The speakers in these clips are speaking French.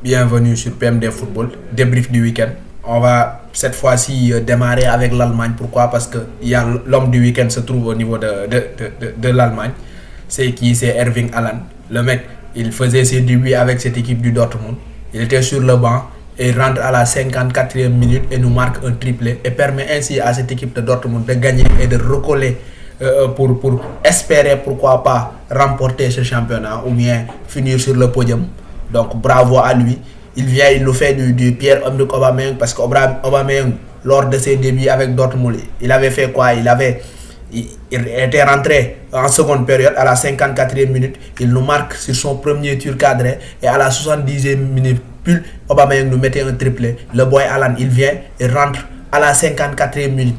bienvenue sur PMD Football, débrief du week-end. On va cette fois-ci démarrer avec l'Allemagne. Pourquoi? Parce que l'homme du week-end se trouve au niveau de l'Allemagne. C'est Erling Haaland. Le mec, il faisait ses débuts avec cette équipe du Dortmund. Il était sur le banc et rentre à la 54e minute et nous marque un triplé et permet ainsi à cette équipe de Dortmund de gagner et de recoller pour espérer, pourquoi pas, remporter ce championnat ou bien finir sur le podium. Donc bravo à lui. Il vient, il nous fait du Pierre-Emerick Aubameyang, parce qu'Aubameyang, lors de ses débuts avec Dortmund, il avait fait quoi? Il était rentré en seconde période à la 54e minute. Il nous marque sur son premier tir cadré et à la 70e minute, Aubameyang nous mettait un triplé. Le boy Haaland, il vient et rentre à la 54e minute.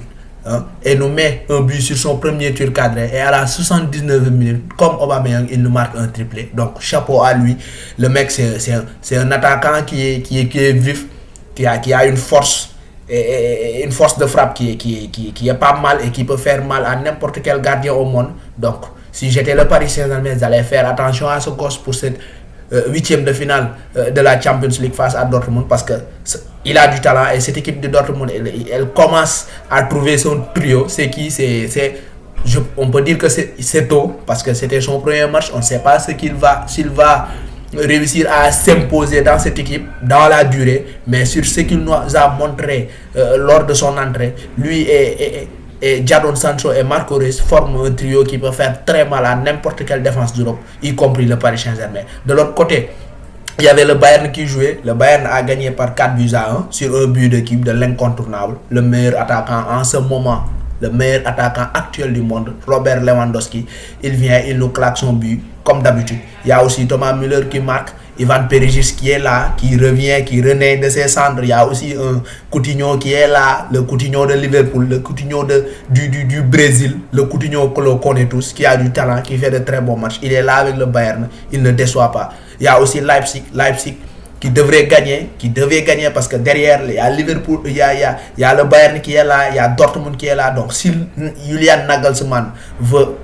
Et nous met un but sur son premier tir cadré et à la 79e minute, comme Aubameyang, il nous marque un triplé. Donc chapeau à lui. Le mec, c'est un attaquant qui est vif, qui a une force et une force de frappe qui est pas mal et qui peut faire mal à n'importe quel gardien au monde. Donc si j'étais le Paris Saint-Germain, j'allais faire attention à ce gosse pour cette huitième de finale de la Champions League face à Dortmund, parce que il a du talent et cette équipe de Dortmund elle commence à trouver son trio. C'est qui? On peut dire que c'est tôt parce que c'était son premier match. On ne sait pas s'il va réussir à s'imposer dans cette équipe dans la durée, mais sur ce qu'il nous a montré lors de son entrée, lui et Jadon Sancho et Marco Reus forment un trio qui peut faire très mal à n'importe quelle défense d'Europe, y compris le Paris Saint-Germain. De l'autre côté, il y avait le Bayern qui jouait. Le Bayern a gagné par 4-1 sur un but d'équipe de l'incontournable, le meilleur attaquant en ce moment, le meilleur attaquant actuel du monde, Robert Lewandowski. Il vient, il nous claque son but comme d'habitude. Il y a aussi Thomas Müller qui marque, Ivan Perisic qui est là, qui revient, qui renaît de ses cendres. Il y a aussi un Coutinho qui est là, le Coutinho de Liverpool, le Coutinho du Brésil, le Coutinho que l'on connaît tous, qui a du talent, qui fait de très bons matchs. Il est là avec le Bayern, il ne déçoit pas. Il y a aussi Leipzig qui devait gagner parce que derrière il y a Liverpool, il y a le Bayern qui est là, il y a Dortmund qui est là. Donc si Julian Nagelsmann veut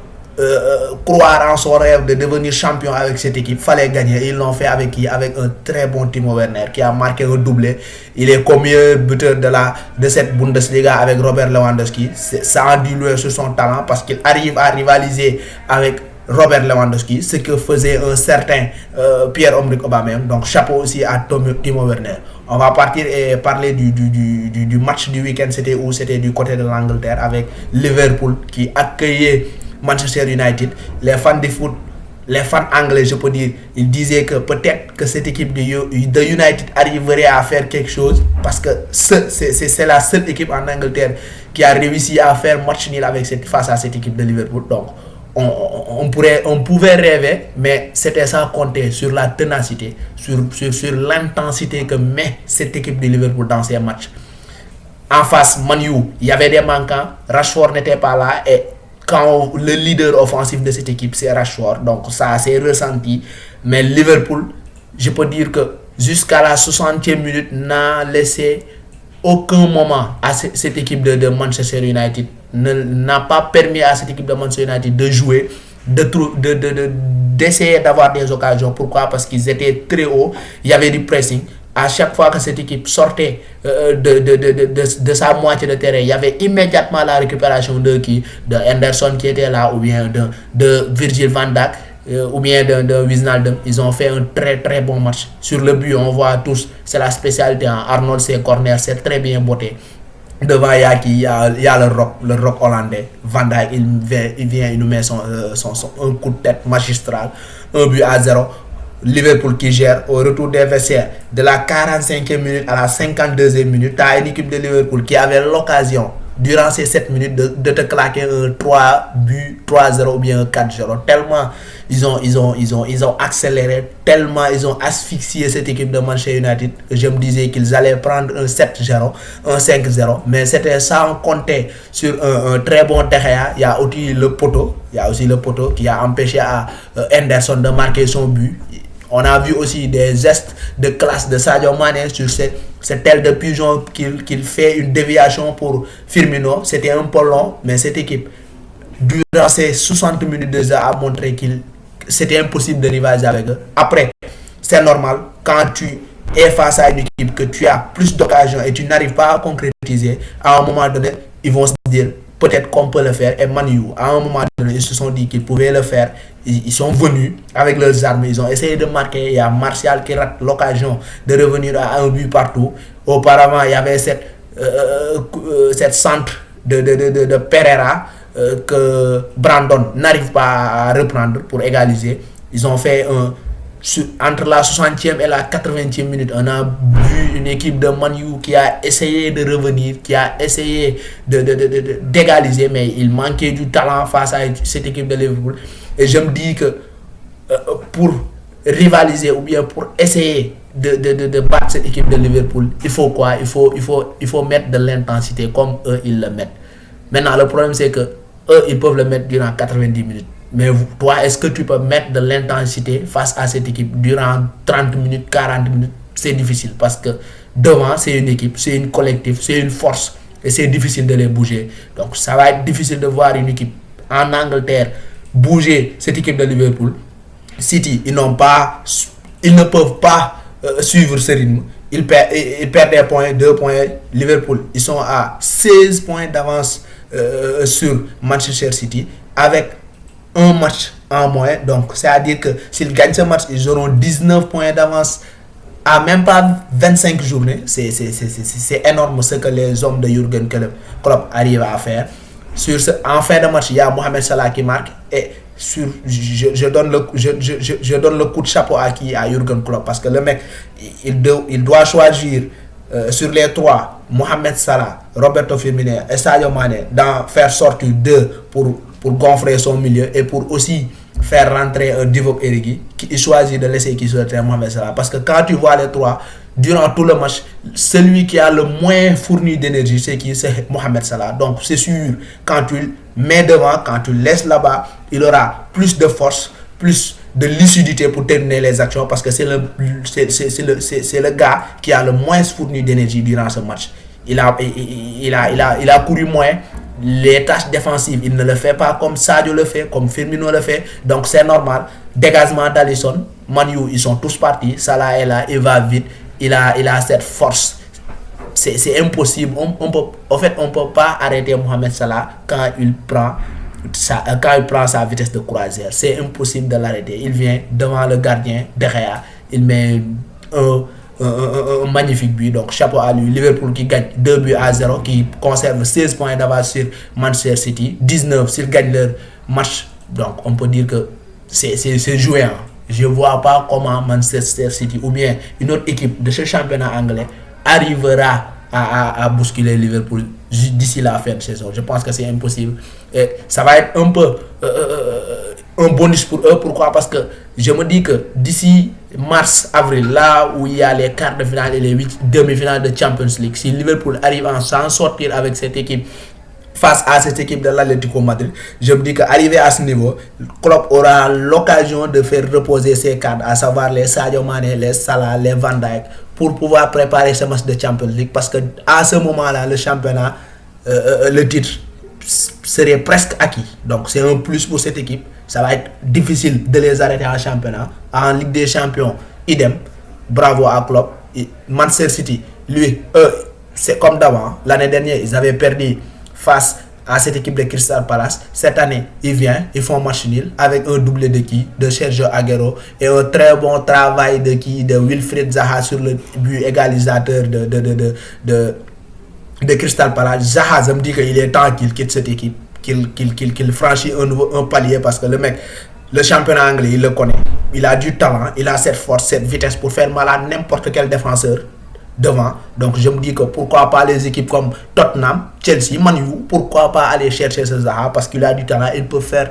croire en son rêve de devenir champion avec cette équipe, fallait gagner. Ils l'ont fait avec un très bon Timo Werner qui a marqué un doublé. Il est comme meilleur buteur de cette Bundesliga avec Robert Lewandowski. Ça en dit long sur son talent parce qu'il arrive à rivaliser avec Robert Lewandowski, ce que faisait un certain Pierre-Emerick Aubameyang. Donc chapeau aussi à Timo Werner. On va partir et parler du match du week-end. C'était où? C'était du côté de l'Angleterre avec Liverpool qui accueillait Manchester United. Les fans de foot, les fans anglais, je peux dire, ils disaient que peut-être que cette équipe de United arriverait à faire quelque chose, parce que c'est la seule équipe en Angleterre qui a réussi à faire match nul face à cette équipe de Liverpool. Donc on pouvait rêver, mais c'était sans compter sur la ténacité, sur l'intensité que met cette équipe de Liverpool dans ces matchs. En face, Man U, il y avait des manquants. Rashford n'était pas là et quand le leader offensif de cette équipe c'est Rashford, donc ça s'est ressenti. Mais Liverpool, je peux dire que jusqu'à la 60e minute n'a laissé aucun moment à cette équipe de Manchester United, n'a pas permis à cette équipe de Manchester United de jouer, d'essayer d'avoir des occasions. Pourquoi? Parce qu'ils étaient très hauts, il y avait du pressing. À chaque fois que cette équipe sortait de sa moitié de terrain, il y avait immédiatement la récupération de Henderson qui était là, ou bien de Virgil van Dijk, ou bien de Wijnaldum. Ils ont fait un très très bon match. Sur le but, on voit tous, c'est la spécialité. Arnold, ses corners, c'est très bien botté. Devant il y a le rock hollandais. Van Dijk, il vient, il nous met un coup de tête magistral. 1-0. Liverpool qui gère au retour des vestiaires de la 45e minute à la 52e minute. Tu as une équipe de Liverpool qui avait l'occasion durant ces 7 minutes de te claquer un 3-0 ou bien un 4-0. Tellement ils ont accéléré, tellement ils ont asphyxié cette équipe de Manchester United que je me disais qu'ils allaient prendre un 7-0, un 5-0. Mais c'était sans compter sur un très bon De Gea. Il y a aussi le poteau qui a empêché à Henderson de marquer son but. On a vu aussi des gestes de classe de Sadio Mané sur cette aile de pigeon qu'il fait une déviation pour Firmino. C'était un peu long, mais cette équipe, durant ces 60 minutes de jeu, a montré que c'était impossible de rivaliser avec eux. Après, c'est normal, quand tu et face à une équipe que tu as plus d'occasions et tu n'arrives pas à concrétiser, à un moment donné, ils vont se dire peut-être qu'on peut le faire. Et Man U, à un moment donné, ils se sont dit qu'ils pouvaient le faire. Ils sont venus avec leurs armes, ils ont essayé de marquer. Il y a Martial qui rate l'occasion de revenir à un but partout. Auparavant, il y avait cette centre de Pereira que Brandon n'arrive pas à reprendre pour égaliser. Ils ont fait entre la 60e et la 80e minute, on a vu une équipe de Man U qui a essayé de revenir, qui a essayé d'égaliser, mais il manquait du talent face à cette équipe de Liverpool. Et je me dis que pour rivaliser ou bien pour essayer de battre cette équipe de Liverpool, il faut quoi? Il faut mettre de l'intensité comme eux, ils le mettent. Maintenant, le problème, c'est que eux, ils peuvent le mettre durant 90 minutes. Mais toi, est-ce que tu peux mettre de l'intensité face à cette équipe durant 30 minutes, 40 minutes? C'est difficile parce que devant, c'est une équipe, c'est une collectif, c'est une force et c'est difficile de les bouger. Donc, ça va être difficile de voir une équipe en Angleterre bouger cette équipe de Liverpool. City, ils ne peuvent pas suivre ce rythme. Ils perdent des points, 2 points. Liverpool, ils sont à 16 points d'avance sur Manchester City avec un match en moins. Donc, c'est-à-dire que s'ils gagnent ce match, ils auront 19 points d'avance à même pas 25 journées. C'est énorme ce que les hommes de Jürgen Klopp arrivent à faire. En fin de match, il y a Mohamed Salah qui marque. Et je donne le coup de chapeau à Jürgen Klopp parce que le mec, il doit choisir sur les 3, Mohamed Salah, Roberto Firmino et Sadio Mané, d'en faire sortir 2 pour gonfler son milieu et pour aussi faire rentrer un Divock Origi qui choisit de laisser qui sur le terrain Mohamed Salah. Parce que quand tu vois les 3, durant tout le match, celui qui a le moins fourni d'énergie, c'est Mohamed Salah. Donc c'est sûr, quand tu mets devant, quand tu laisses là-bas, il aura plus de force, plus de lucidité pour terminer les actions parce que c'est le gars qui a le moins fourni d'énergie durant ce match. Il a couru moins. Les tâches défensives, il ne le fait pas comme Sadio le fait, comme Firmino le fait. Donc c'est normal. Dégagement d'Alisson, Man U, ils sont tous partis. Salah est là, il va vite. Il a cette force. C'est impossible. On peut pas arrêter Mohamed Salah quand il prend sa vitesse de croisière. C'est impossible de l'arrêter. Il vient devant le gardien, derrière. Il met un magnifique but, donc chapeau à lui. Liverpool qui gagne 2-0, qui conserve 16 points d'avance sur Manchester City, 19 s'ils gagnent leur match. Donc on peut dire que c'est joué. Je ne vois pas comment Manchester City ou bien une autre équipe de ce championnat anglais arrivera à bousculer Liverpool d'ici la fin de saison. Je pense que c'est impossible. Et ça va être un peu un bonus pour eux. Pourquoi? Parce que je me dis que d'ici mars, avril, là où il y a les quarts de finale et les demi-finales de Champions League, si Liverpool arrive à s'en sortir avec cette équipe face à cette équipe de l'Atlético Madrid, je me dis qu'arrivé à ce niveau, Klopp aura l'occasion de faire reposer ses cadres, à savoir les Sadio Mané, les Salah, les Van Dijk, pour pouvoir préparer ce match de Champions League, parce que à ce moment-là, le championnat, le titre serait presque acquis. Donc c'est un plus pour cette équipe. Ça va être difficile de les arrêter en championnat. En Ligue des Champions, idem. Bravo à Klopp. Manchester City, lui, c'est comme d'avant. L'année dernière, ils avaient perdu face à cette équipe de Crystal Palace. Cette année, ils font match nul avec un doublé de Sergio Aguero et un très bon travail de Wilfried Zaha sur le but égalisateur de Crystal Palace. Zaha, je me dis qu'il est temps qu'il quitte cette équipe, qu'il franchit un palier, parce que le mec, le championnat anglais, il le connaît. Il a du talent, il a cette force, cette vitesse pour faire mal à n'importe quel défenseur devant. Donc je me dis que pourquoi pas les équipes comme Tottenham, Chelsea, Man U, pourquoi pas aller chercher ce Zaha, parce qu'il a du talent, il peut faire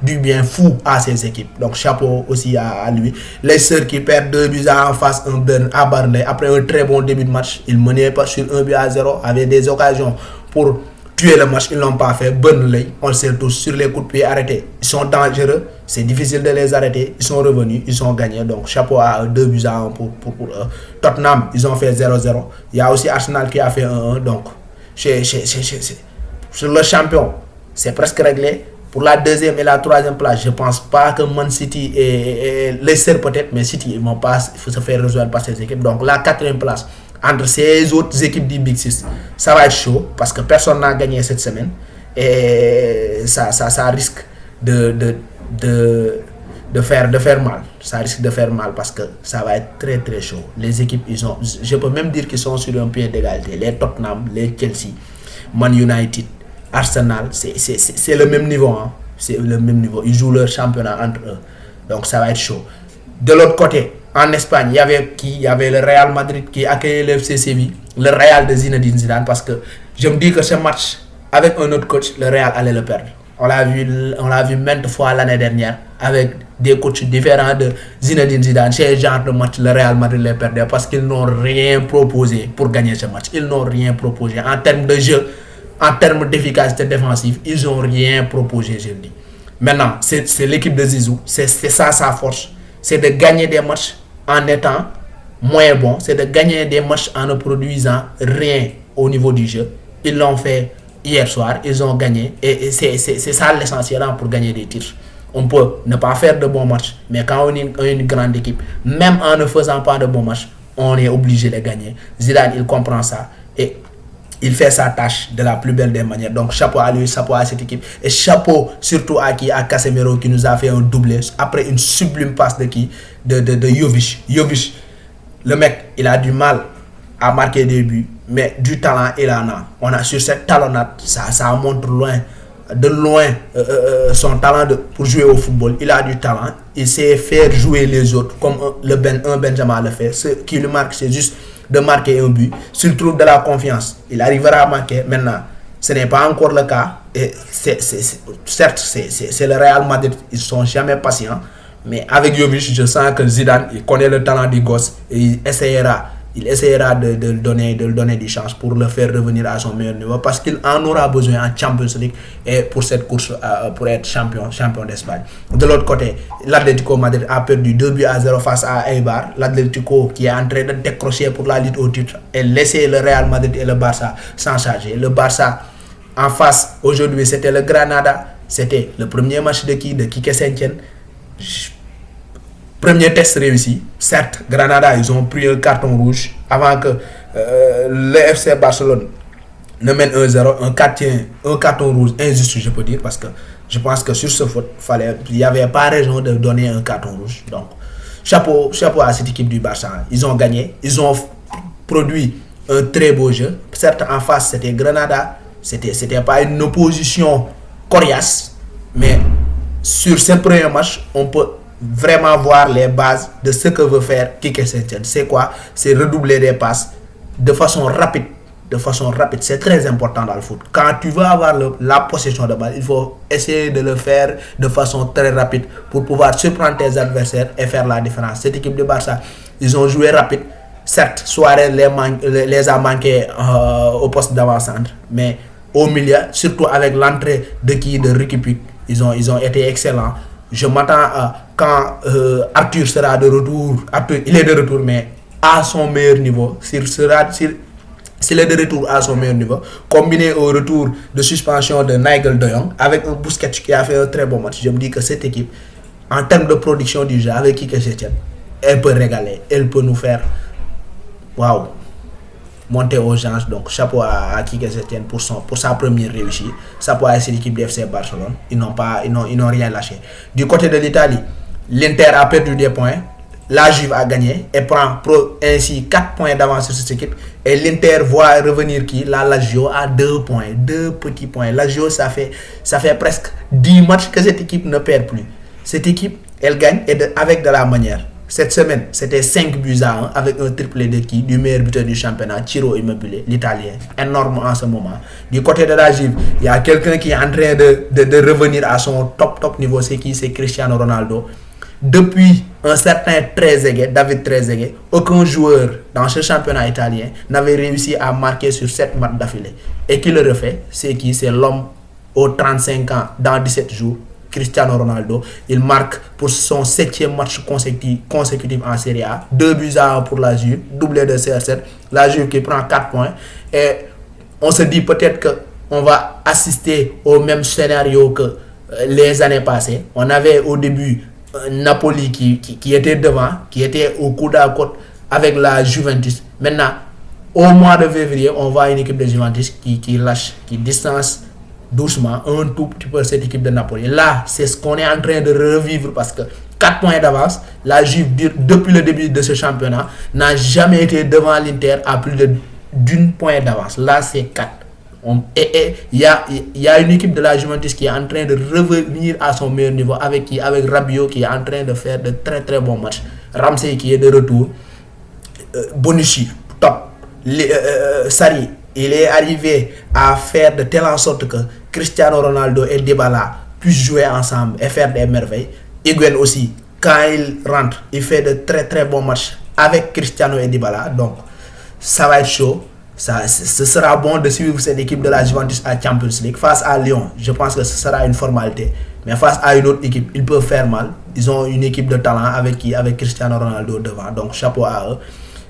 du bien fou à ces équipes. Donc chapeau aussi à lui. Leicester qui perd 2-0 en face à Burnley après un très bon début de match. Ils menaient pas sur 1-0, avaient des occasions pour tuer le match, ils ne l'ont pas fait. Burnley, on le sait tous, sur les coups de pied arrêtés, ils sont dangereux, c'est difficile de les arrêter, ils sont revenus, ils ont gagné. Donc chapeau à 2-1 pour eux. Tottenham, ils ont fait 0-0. Il y a aussi Arsenal qui a fait 1-1. Donc sur le champion, c'est presque réglé. Pour la deuxième et la troisième place, je ne pense pas que Man City et Leicester peut-être, mais City, ils vont pas se faire rejoindre par ces équipes. Donc la quatrième place, entre ces autres équipes du Big Six, ça va être chaud parce que personne n'a gagné cette semaine. Et ça risque de faire mal. Ça risque de faire mal parce que ça va être très très chaud. Les équipes, je peux même dire qu'ils sont sur un pied d'égalité. Les Tottenham, les Chelsea, Man United, Arsenal, c'est le même niveau. Hein. C'est le même niveau. Ils jouent leur championnat entre eux. Donc ça va être chaud. De l'autre côté, en Espagne, il y avait qui? Il y avait le Real Madrid qui accueillait le FC Séville, le Real de Zinedine Zidane, parce que je me dis que ce match, avec un autre coach, le Real allait le perdre. On l'a vu maintes fois l'année dernière avec des coachs différents de Zinedine Zidane. Chez ce genre de match, le Real Madrid les perdait parce qu'ils n'ont rien proposé pour gagner ce match. Ils n'ont rien proposé. En termes de jeu, en termes d'efficacité défensive, ils n'ont rien proposé, je le dis. Maintenant, c'est l'équipe de Zizou. C'est ça sa force. C'est de gagner des matchs en étant moins bon. C'est de gagner des matchs en ne produisant rien au niveau du jeu. Ils l'ont fait hier soir, ils ont gagné. Et c'est ça l'essentiel pour gagner des titres. On peut ne pas faire de bons matchs, mais quand on est une grande équipe, même en ne faisant pas de bons matchs, on est obligé de gagner. Zidane, il comprend ça. Et il fait sa tâche de la plus belle des manières. Donc chapeau à lui, chapeau à cette équipe. Et chapeau surtout à Casemiro qui nous a fait un doublé après une sublime passe de Jovic. Jovic, le mec, il a du mal à marquer des buts, mais du talent, il en a. On a sur cette talonnade, ça montre de loin son talent pour jouer au football. Il a du talent, il sait faire jouer les autres comme un Benjamin le fait. Ce qui lui marque, c'est juste de marquer un but. S'il trouve de la confiance, il arrivera à marquer. Maintenant, ce n'est pas encore le cas. Et certes, c'est le Real Madrid, ils ne sont jamais patients. Mais avec Jovic, je sens que Zidane, il connaît le talent du gosse et il essayera de le donner des chances pour le faire revenir à son meilleur niveau parce qu'il en aura besoin en Champions League et pour cette course pour être champion d'Espagne. De l'autre côté, l'Atlético Madrid a perdu 2-0 face à Eibar. L'Atlético qui est en train de décrocher pour la lutte au titre et laisser le Real Madrid et le Barça s'en charger. Le Barça en face aujourd'hui, c'était le Granada. C'était le premier match de Quique Setién. Premier test réussi. Certes, Granada, ils ont pris un carton rouge avant que le FC Barcelone ne mène 1-0. Un carton rouge injuste, je peux dire, parce que je pense que sur ce faute, il n'y avait pas raison de donner un carton rouge. Donc, chapeau à cette équipe du Barça. Ils ont gagné. Ils ont produit un très beau jeu. Certes, en face, c'était Granada. C'était pas une opposition coriace. Mais sur ce premier match, on peut vraiment voir les bases de ce que veut faire Quique Setién. C'est quoi? C'est redoubler des passes de façon rapide. C'est très important dans le foot. Quand tu veux avoir la possession de balle, il faut essayer de le faire de façon très rapide pour pouvoir surprendre tes adversaires et faire la différence. Cette équipe de Barça, ils ont joué rapide. Certes, Suarez les a manqués au poste d'avant-centre, mais au milieu, surtout avec l'entrée de Riqui Puig, ils ont été excellents. Je m'attends à quand Arthur sera de retour. Arthur, il est de retour, mais à son meilleur niveau. S'il est de retour à son meilleur niveau, combiné au retour de suspension de Nigel de Jong, avec un Busquets qui a fait un très bon match, je me dis que cette équipe, en termes de production du jeu, avec Quique Setién, elle peut régaler. Elle peut nous faire monter aux gens. Donc chapeau à Quique Setién pour sa première réussite. Chapeau à cette équipe de FC Barcelone. Ils n'ont rien lâché. Du côté de l'Italie, l'Inter a perdu des points. La Juve a gagné et prend ainsi 4 points d'avance sur cette équipe. Et l'Inter voit revenir la Lazio à 2 points. 2 petits points. La Lazio, ça fait presque 10 matchs que cette équipe ne perd plus. Cette équipe, elle gagne avec de la manière. Cette semaine, c'était 5-1 avec un triplé du meilleur buteur du championnat, Ciro Immobile, l'Italien. Énorme en ce moment. Du côté de la Juve, il y a quelqu'un qui est en train de revenir à son top niveau. C'est qui? C'est Cristiano Ronaldo. Depuis un certain David Trezeguet, aucun joueur dans ce championnat italien n'avait réussi à marquer sur 7 matchs d'affilée. Et qui le refait? C'est qui? C'est l'homme aux 35 ans dans 17 jours. Cristiano Ronaldo, il marque pour son 7e match consécutif en Serie A. 2-1 pour la Juve, doublé de CR7. La Juve qui prend 4 points. Et on se dit peut-être qu'on va assister au même scénario que les années passées. On avait au début Napoli qui était devant, qui était au coude à côte avec la Juventus. Maintenant, au mois de février, on voit une équipe de Juventus qui lâche, qui distance doucement un tout petit peu cette équipe de Napoli. Là, c'est ce qu'on est en train de revivre parce que 4 points d'avance, la Juve, depuis le début de ce championnat, n'a jamais été devant l'Inter à plus d'une point d'avance. Là, c'est 4. Et il y a une équipe de la Juventus qui est en train de revenir à son meilleur niveau avec Rabiot qui est en train de faire de très très bons matchs. Ramsey qui est de retour. Bonucci, top. Sarri, il est arrivé à faire de telle en sorte que Cristiano Ronaldo et Dybala puissent jouer ensemble et faire des merveilles. Higuaín aussi, quand il rentre, il fait de très très bons matchs avec Cristiano et Dybala. Donc, ça va être chaud. Ce sera bon de suivre cette équipe de la Juventus à Champions League. Face à Lyon, je pense que ce sera une formalité. Mais face à une autre équipe, ils peuvent faire mal. Ils ont une équipe de talent avec Cristiano Ronaldo devant. Donc, chapeau à eux.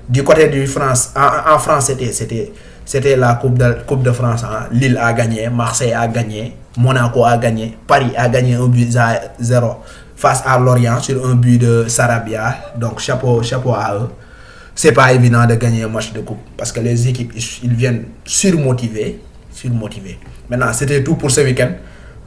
Du côté de France, en France, c'était la Coupe de France. Hein. Lille a gagné, Marseille a gagné, Monaco a gagné, Paris a gagné 1-0 face à Lorient sur un but de Sarabia. Donc, chapeau à eux. C'est pas évident de gagner un match de coupe parce que les équipes ils viennent surmotivés. Maintenant, c'était tout pour ce week-end.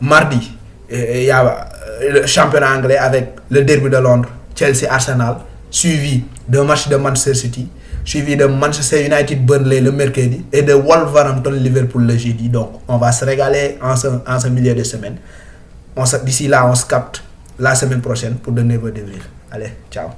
Mardi, il y a le championnat anglais avec le derby de Londres, Chelsea-Arsenal, suivi d'un match de Manchester City, suivi de Manchester United-Burnley le mercredi et de Wolverhampton-Liverpool le jeudi. Donc, on va se régaler en ce milieu de semaine. D'ici là, on se capte la semaine prochaine pour de nouveaux débriefs. Allez, ciao.